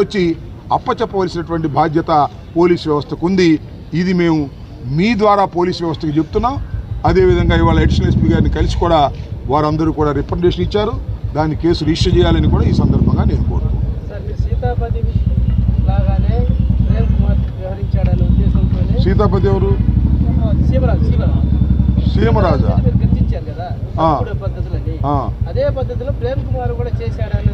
వచ్చి అప్పచెప్పవలసినటువంటి బాధ్యత పోలీస్ వ్యవస్థకు ఉంది. ఇది మేము మీ ద్వారా పోలీస్ వ్యవస్థకు చెప్తున్నాం. అదేవిధంగా ఇవాళ అడిషనల్ ఎస్పీ గారిని కలిసి కూడా వారందరూ కూడా రిప్రజెంటేషన్ ఇచ్చారు. దాన్ని కేసు రిజిస్టర్ చేయాలని కూడా ఈ సందర్భంగా నేను కోరుతున్నాను. సీతాపతి ఎవరు? సీమరాజా? అదే పద్ధతిలో ప్రేమ్ కుమార్ కూడా చేశాడని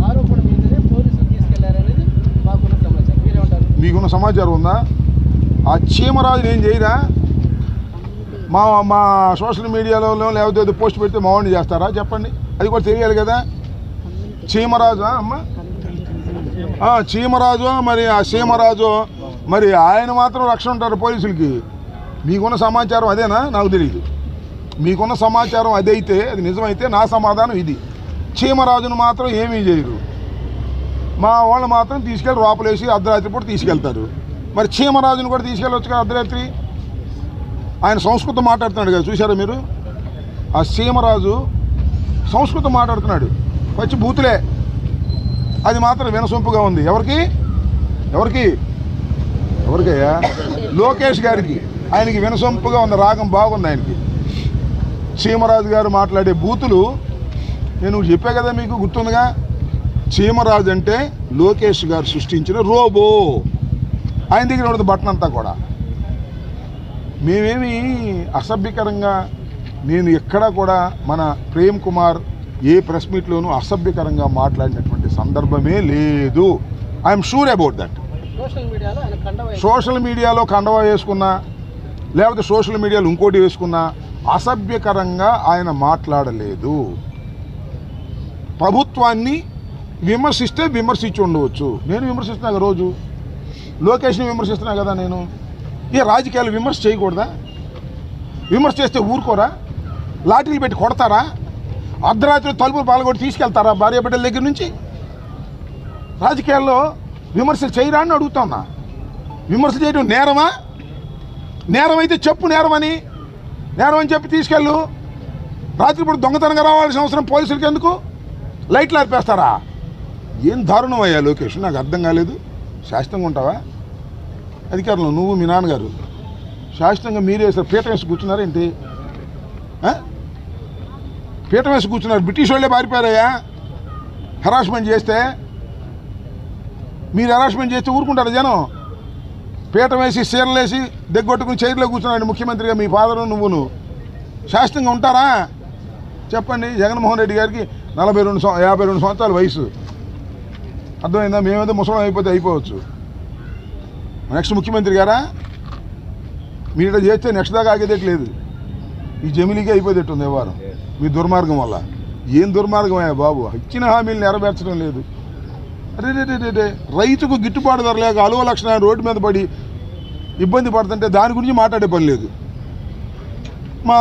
ఆరోపణ మీదనే పోలీసులు తీసుకెళ్లారనేది మాకున్న సమాచారం. మీరేమంటారు? మీకున్న సమాచారం ఉందా? ఆ చీమరాజు ఏం చేయరా? మా సోషల్ మీడియాలో లేకపోతే పోస్ట్ పెడితే మావాడిని చేస్తారా? చెప్పండి, అది కూడా తెలియాలి కదా. చీమరాజు అమ్మ, చీమరాజు మరి ఆ సీమరాజు మరి ఆయన మాత్రం రక్షణ ఉంటారు పోలీసులకి. మీకున్న సమాచారం అదేనా? నాకు తెలియదు. మీకున్న సమాచారం అదైతే, అది నిజమైతే నా సమాధానం ఇది. చీమరాజును మాత్రం ఏమీ చేయరు, మా వాళ్ళు మాత్రం తీసుకెళ్ళి లోపలేసి అర్ధరాత్రి పూట తీసుకెళ్తారు. మరి చీమరాజును కూడా తీసుకెళ్ళవచ్చు కదా అర్ధరాత్రి. ఆయన సంస్కృతం మాట్లాడుతున్నాడు కదా, చూసారా మీరు? ఆ సీమరాజు సంస్కృతం మాట్లాడుతున్నాడు, పచ్చి బూతులే. అది మాత్రం వినసొంపుగా ఉంది. ఎవరికయ్యా? లోకేష్ గారికి. ఆయనకి వినసొంపుగా ఉంది, రాగం బాగుంది ఆయనకి. చీమరాజు గారు మాట్లాడే బూతులు నేను చెప్పా కదా, మీకు గుర్తుందిగా. చీమరాజు అంటే లోకేష్ గారు సృష్టించిన రోబో. ఆయన దగ్గర ఉండదు బటన్ అంతా కూడా. మేమేమి అసభ్యకరంగా, నేను ఎక్కడా కూడా మన ప్రేమ్ కుమార్ ఏ ప్రెస్ మీట్లోనూ అసభ్యకరంగా మాట్లాడినటువంటి సందర్భమే లేదు. I'm sure about that. Social మీడియాలో కండవా వేసుకున్నా, లేకపోతే సోషల్ మీడియాలో ఇంకోటి వేసుకున్నా అసభ్యకరంగా ఆయన మాట్లాడలేదు. ప్రభుత్వాన్ని విమర్శిస్తే విమర్శించి ఉండవచ్చు. నేను విమర్శిస్తున్నా కదా రోజు, లోకేష్ని విమర్శిస్తున్నా కదా నేను. ఏ రాజకీయాలు విమర్శ చేయకూడదా? విమర్శ చేస్తే ఊరుకోరా? లాఠీలు పెట్టి కొడతారా? అర్ధరాత్రి తలుపులు పాల్గొట్టి తీసుకెళ్తారా భార్య బిడ్డల దగ్గర నుంచి? రాజకీయాల్లో విమర్శలు చేయరా అని అడుగుతున్నా. విమర్శ చేయడం నేరమా? నేరం అయితే చెప్పు నేరం అని చెప్పి తీసుకెళ్ళు. రాత్రిపూట దొంగతనంగా రావాల్సిన అవసరం పోలీసులకి ఎందుకు? లైట్లు ఆర్పేస్తారా? ఏం దారుణం అయ్యా లోకేష్, నాకు అర్థం కాలేదు. శాశ్వతంగా ఉంటావా అధికారంలో? నువ్వు మీ నాన్నగారు శాశ్వతంగా మీరే పీఠం వేసి కూర్చున్నారేంటి? పీఠం వేసి కూర్చున్నారు. బ్రిటిష్ వాళ్ళే పారిపోయారయ్యా హెరాస్మెంట్ చేస్తే. మీరు హెరాస్మెంట్ చేస్తే ఊరుకుంటారు జనం? పీఠం వేసి చీరలు వేసి దగ్గొట్టుకుని చైర్లో కూర్చున్నాడు ముఖ్యమంత్రిగా మీ ఫాదరు నువ్వును. శాశ్వతంగా ఉంటారా చెప్పండి? జగన్మోహన్ రెడ్డి గారికి 52 సంవత్సరాల వయసు, అర్థమైందా? మేమేదో ముసలం అయిపోతే అయిపోవచ్చు. నెక్స్ట్ ముఖ్యమంత్రి గారా? మీరు ఇట్లా చేస్తే నెక్స్ట్ దాకా ఆగేదేట్లేదు. ఈ జమిలీకి అయిపోయేటట్టుంది వ్యవహారం మీ దుర్మార్గం వల్ల. ఏం దుర్మార్గం అయ్యా బాబు, ఇచ్చిన హామీలు నెరవేర్చడం లేదు. అరే రైతుకు గిట్టుబాటు ధర లేక అలువ లక్షణ రోడ్డు మీద పడి ఇబ్బంది పడుతుంటే దాని గురించి మాట్లాడే పని లేదు. మా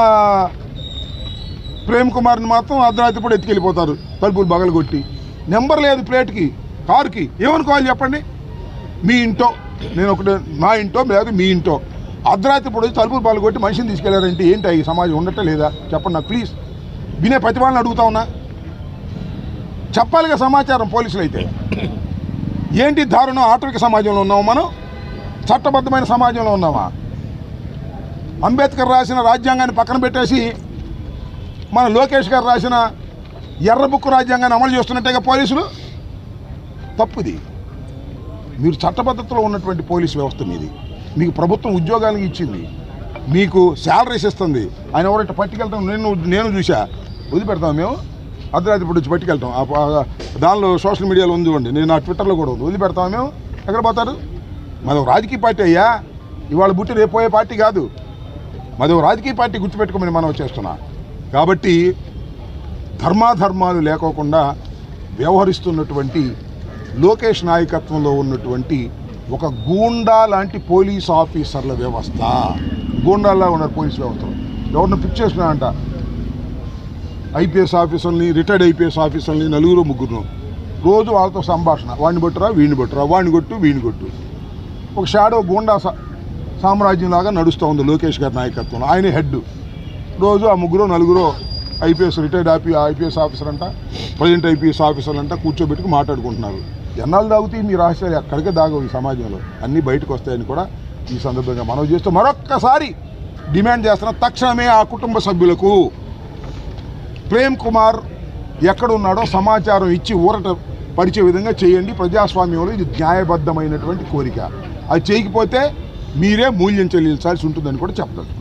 ప్రేమ్ కుమార్ని మాత్రం అర్ధరాత్రి కూడా ఎత్తుకెళ్ళిపోతారు తలుపులు బగలు కొట్టి. నెంబర్ లేదు ప్లేట్కి, కారుకి. ఏమనుకోవాలి చెప్పండి? మీ ఇంటో, నేను ఒకటే మా ఇంటో లేదు మీ ఇంటో అర్ధరాత్రి ఇప్పుడు వచ్చి తలుపులు బగలు కొట్టి మనిషిని తీసుకెళ్లారంటే ఏంటి? ఈ సమాజం ఉండటం లేదా చెప్పండి నాకు ప్లీజ్. వినే ప్రతిభాలను అడుగుతా ఉన్నా, చెప్పాలిగా సమాచారం పోలీసులు అయితే. ఏంటి దారుణం? ఆటవిక సమాజంలో ఉన్నాము మనం? చట్టబద్ధమైన సమాజంలో ఉన్నామా? అంబేద్కర్ రాసిన రాజ్యాంగాన్ని పక్కన పెట్టేసి మన లోకేష్ గారు రాసిన ఎర్ర బుక్కు రాజ్యాంగాన్ని అమలు చేస్తున్నట్టేగా పోలీసులు. తప్పుది. మీరు చట్టబద్ధతలో ఉన్నటువంటి పోలీసు వ్యవస్థ మీది. మీకు ప్రభుత్వం ఉద్యోగాలకు ఇచ్చింది, మీకు శాలరీస్ ఇస్తుంది. ఆయన ఎవరైతే పట్టుకెళ్తాం నేను చూసా. వదిలిపెడతాం మేము అర్ధరాత్రి ఇప్పుడు వచ్చి పట్టుకెళ్తాం. దానిలో సోషల్ మీడియాలో ఉంది చూడండి, నేను నా ట్విట్టర్లో కూడా ఉంది. వదిలిపెడతాం మేము? ఎక్కడ పోతారు? మాది ఒక రాజకీయ పార్టీ అయ్యా, ఇవాళ బుట్టి రేపు పోయే పార్టీ కాదు. మాది ఒక రాజకీయ పార్టీ, గుర్తుపెట్టుకోమని మనం చేస్తున్నా. కాబట్టి ధర్మాధర్మాలు లేకోకుండా వ్యవహరిస్తున్నటువంటి లోకేష్ నాయకత్వంలో ఉన్నటువంటి ఒక గూండా లాంటి పోలీస్ ఆఫీసర్ల వ్యవస్థ. గూండాల్లా ఉన్నారు పోలీస్ వ్యవస్థలో. ఎవరిని పిక్ చేస్తున్నారంట ఐపీఎస్ ఆఫీసర్ని, రిటైర్డ్ ఐపీఎస్ ఆఫీసర్ని, 4-3 రోజు వాళ్ళతో సంభాషణ. వాడిని కొట్టురా, వీడిని కొట్టురా, వాడిని కొట్టు, వీడిని కొట్టు. ఒక షాడో గూండా సామ్రాజ్యంలాగా నడుస్తూ ఉంది లోకేష్ గారి నాయకత్వంలో. ఆయన హెడ్. రోజు ఆ 3-4 ఐపీఎస్ రిటైర్డ్ ఐపీఎస్ ఆఫీసర్ అంట, ప్రజెంట్ ఐపీఎస్ ఆఫీసర్లు అంట కూర్చోబెట్టుకు మాట్లాడుకుంటున్నారు. ఎన్నాళ్ళు తాగుతాయి మీ రహస్యాలు? ఎక్కడికే దాగవు ఈ సమాజంలో, అన్నీ బయటకు వస్తాయని కూడా ఈ సందర్భంగా మనవి చేస్తూ మరొక్కసారి డిమాండ్ చేస్తున్న, తక్షణమే ఆ కుటుంబ సభ్యులకు ప్రేమ్ కుమార్ ఎక్కడున్నాడో సమాచారం ఇచ్చి ఊరట పరిచే విధంగా చేయండి. ప్రజాస్వామ్యంలో ఇది న్యాయబద్ధమైనటువంటి కోరిక. అది చేయకపోతే మీరే మూల్యం చెల్లించాల్సి ఉంటుందని కూడా చెప్తారు.